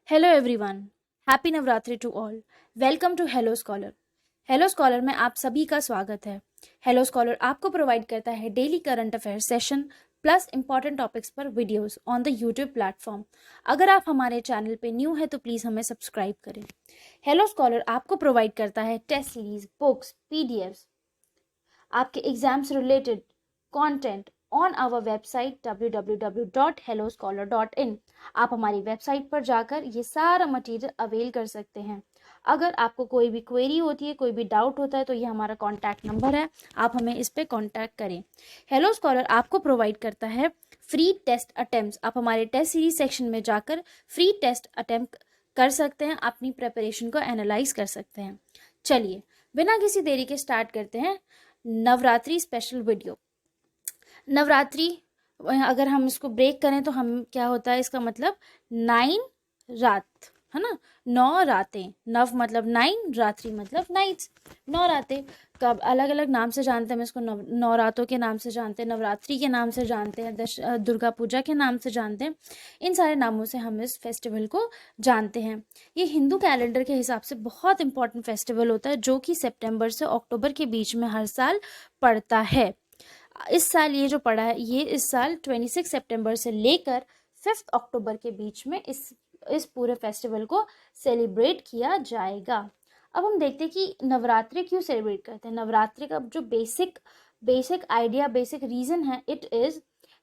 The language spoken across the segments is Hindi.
Hello everyone, happy Navratri to all. Welcome to Hello Scholar. Hello Scholar में आप सभी का स्वागत है। हेलो स्कॉलर आपको प्रोवाइड करता है daily current affair session plus important topics पर videos on the YouTube platform. अगर आप हमारे चैनल पे न्यू है तो प्लीज़ हमें सब्सक्राइब करें। हेलो स्कॉलर आपको प्रोवाइड करता है टेस्ट सीरीज, बुक्स, पीडीएफ्स, आपके एग्जाम से related content on our website www.helloscholar.in। आप हमारी वेबसाइट पर जाकर ये सारा मटेरियल अवेल कर सकते हैं। अगर आपको कोई भी क्वेरी होती है, कोई भी डाउट होता है तो ये हमारा कॉन्टैक्ट नंबर है, आप हमें इस पे कॉन्टैक्ट करें। हेलो स्कॉलर आपको प्रोवाइड करता है फ्री टेस्ट अटेम्प्ट्स। आप हमारे टेस्ट सीरीज सेक्शन में जाकर फ्री टेस्ट अटेम्प्ट कर सकते हैं, अपनी प्रिपरेशन को एनालाइज कर सकते हैं। चलिए बिना किसी देरी के स्टार्ट करते हैं नवरात्रि स्पेशल वीडियो। नवरात्रि अगर हम इसको ब्रेक करें तो हम क्या होता है, इसका मतलब 9 रात है ना, 9 रातें। नव मतलब 9, रात्रि मतलब नाइट्स, 9 रातें। कब अलग अलग नाम से जानते हैं हम इसको, नवरातों के नाम से जानते हैं, नवरात्रि के नाम से जानते हैं, दुर्गा पूजा के नाम से जानते हैं। इन सारे नामों से हम इस फेस्टिवल को जानते हैं। ये हिंदू कैलेंडर के हिसाब से बहुत इंपॉर्टेंट फेस्टिवल होता है जो कि सितंबर से अक्टूबर के बीच में हर साल पड़ता है। इस साल ये जो पड़ा है, ये इस साल 26 सितंबर से लेकर 5 अक्टूबर के बीच में इस पूरे फेस्टिवल को सेलिब्रेट किया जाएगा। अब हम देखते हैं कि नवरात्रि क्यों सेलिब्रेट करते हैं। नवरात्रि का जो बेसिक आइडिया, बेसिक रीजन है, it is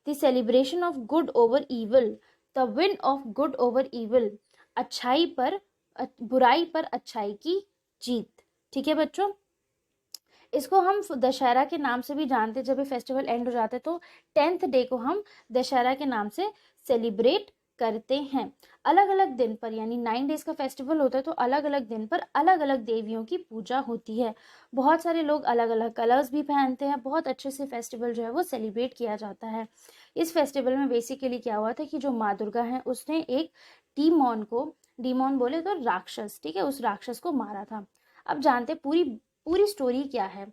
the celebration of good over evil, the win of good over evil. बुराई पर अच्छाई की जीत। ठीक है बच्चों, इसको हम दशहरा के नाम से भी जानते हैं। जब ये फेस्टिवल एंड हो जाते हैं तो 10th डे को हम दशहरा के नाम से सेलिब्रेट करते हैं। अलग अलग दिन पर, यानी 9 डेज का फेस्टिवल होता है तो अलग अलग दिन पर अलग अलग देवियों की पूजा होती है। बहुत सारे लोग अलग अलग कलर्स भी पहनते हैं। बहुत अच्छे से फेस्टिवल जो है वो सेलिब्रेट किया जाता है। इस फेस्टिवल में बेसिकली क्या हुआ था कि जो माँ दुर्गा है उसने एक डीमोन बोले तो राक्षस, ठीक है, उस राक्षस को मारा था। अब जानते पूरी पूरी स्टोरी क्या है।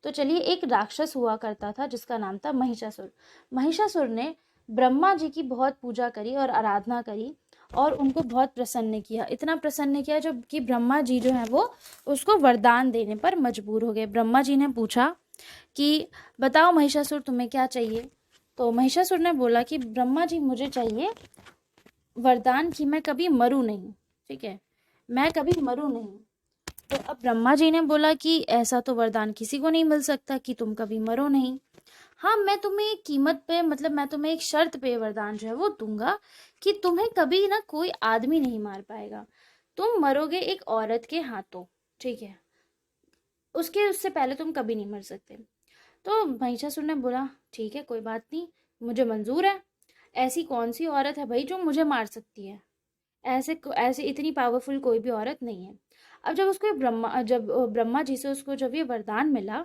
तो चलिए, एक राक्षस हुआ करता था जिसका नाम था महिषासुर। महिषासुर ने ब्रह्मा जी की बहुत पूजा करी और आराधना करी और उनको बहुत प्रसन्न किया। इतना प्रसन्न किया जब कि ब्रह्मा जी जो है वो उसको वरदान देने पर मजबूर हो गए। ब्रह्मा जी ने पूछा कि बताओ महिषासुर तुम्हें क्या चाहिए। तो महिषासुर ने बोला कि ब्रह्मा जी मुझे चाहिए वरदान कि मैं कभी मरूं नहीं, ठीक है, मैं कभी मरूं नहीं। तो अब ब्रह्मा जी ने बोला कि ऐसा तो वरदान किसी को नहीं मिल सकता कि तुम कभी मरो नहीं। हाँ, मैं तुम्हें एक कीमत पे, मतलब मैं तुम्हें एक शर्त पे वरदान जो है वो दूंगा कि तुम्हें कभी ना कोई आदमी नहीं मार पाएगा। तुम मरोगे एक औरत के हाथों, ठीक है, उससे पहले तुम कभी नहीं मर सकते। तो महिषासुर ने बोला ठीक है, कोई बात नहीं, मुझे मंजूर है। ऐसी कौन सी औरत है भाई जो मुझे मार सकती है? ऐसे ऐसे इतनी पावरफुल कोई भी औरत नहीं है। अब जब ब्रह्मा जी से उसको जब ये वरदान मिला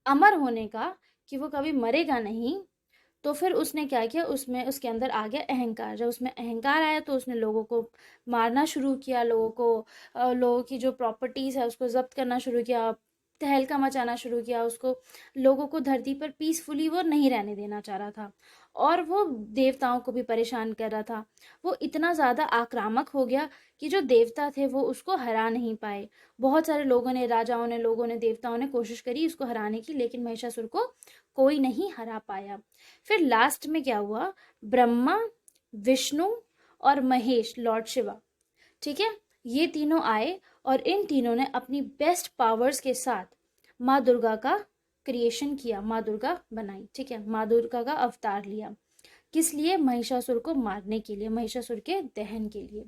अमर होने का, कि वो कभी मरेगा नहीं, तो फिर उसने क्या किया, उसमें उसके अंदर आ गया अहंकार। जब उसमें अहंकार आया तो उसने लोगों को मारना शुरू किया, लोगों की जो प्रॉपर्टीज है उसको जब्त करना शुरू किया, तहलका मचाना शुरू किया। उसको लोगों को धरती पर पीसफुली वो नहीं रहने देना चाह रहा था और वो देवताओं को भी परेशान कर रहा था। वो इतना ज़्यादा आक्रामक हो गया कि जो देवता थे वो उसको हरा नहीं पाए। बहुत सारे लोगों ने देवताओं ने कोशिश करी उसको हराने की, लेकिन महिषासुर को कोई नहीं हरा पाया। फिर लास्ट में क्या हुआ, ब्रह्मा, विष्णु और महेश, लॉर्ड शिवा, ठीक है, ये तीनों आए और इन तीनों ने अपनी बेस्ट पावर्स के साथ माँ दुर्गा का क्रिएशन किया, माँ दुर्गा बनाई, ठीक है, माँ दुर्गा का अवतार लिया। किस लिए? महिषासुर को मारने के लिए, महिषासुर के दहन के लिए।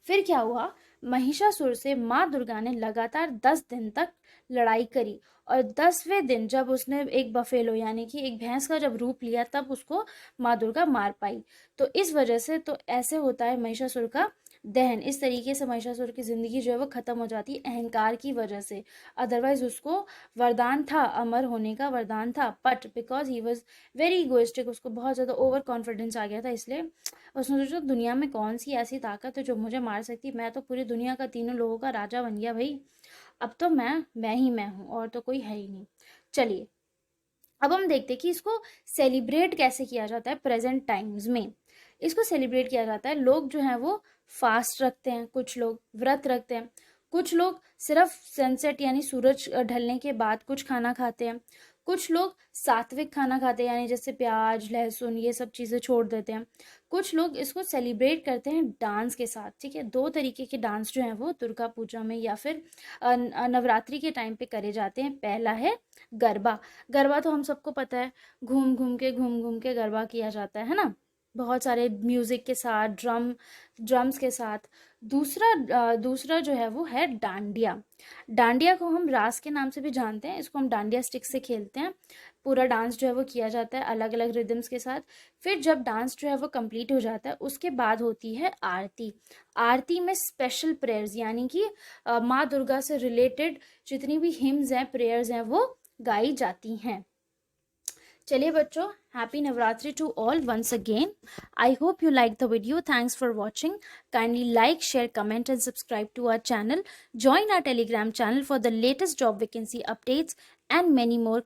फिर क्या हुआ, महिषासुर से माँ दुर्गा ने लगातार 10 दिन तक लड़ाई करी और 10वें दिन जब उसने एक बफेलो यानी कि एक भैंस का जब रूप लिया तब उसको माँ दुर्गा मार पाई। तो इस वजह से तो ऐसे होता है महिषासुर का दहन। इस तरीके से महिषासुर की जिंदगी जो है वो खत्म हो जाती है अहंकार की वजह से। अदरवाइज उसको वरदान था, अमर होने का वरदान था, but because he was very egoistic, उसको बहुत ज़्यादा ओवर कॉन्फिडेंस आ गया था, इसलिए उसने सोचा दुनिया में कौन सी ऐसी ताकत है जो मुझे मार सकती है, मैं तो पूरी दुनिया का तीनों लोगों का राजा बन गया भाई, अब तो मैं ही मैं हूँ और तो कोई है ही नहीं। चलिए अब हम देखते हैं कि इसको सेलिब्रेट कैसे किया जाता है प्रेजेंट टाइम्स में। इसको सेलिब्रेट किया जाता है। लोग जो हैं वो फास्ट रखते हैं, कुछ लोग व्रत रखते हैं, कुछ लोग सिर्फ सनसेट यानी सूरज ढलने के बाद कुछ खाना खाते हैं, कुछ लोग सात्विक खाना खाते हैं यानी जैसे प्याज लहसुन ये सब चीज़ें छोड़ देते हैं, कुछ लोग इसको सेलिब्रेट करते हैं डांस के साथ। ठीक है, दो तरीके के डांस जो हैं वो दुर्गा पूजा में या फिर नवरात्रि के टाइम पे करे जाते हैं। पहला है गरबा। गरबा तो हम सबको पता है, घूम घूम के गरबा किया जाता है ना, बहुत सारे म्यूज़िक के साथ, ड्रम्स के साथ। दूसरा जो है वो है डांडिया। डांडिया को हम रास के नाम से भी जानते हैं, इसको हम डांडिया स्टिक से खेलते हैं। पूरा डांस जो है वो किया जाता है अलग अलग रिदम्स के साथ। फिर जब डांस जो है वो कंप्लीट हो जाता है उसके बाद होती है आरती। आरती में स्पेशल प्रेयर्स यानी कि माँ दुर्गा से रिलेटेड जितनी भी हिम्स हैं, प्रेयर्स हैं, वो गाई जाती हैं। चलिए बच्चों, happy Navratri to all once again. I hope you like the video. Thanks for watching. Kindly like, share, comment and subscribe to our channel. Join our Telegram channel for the latest job vacancy updates and many more.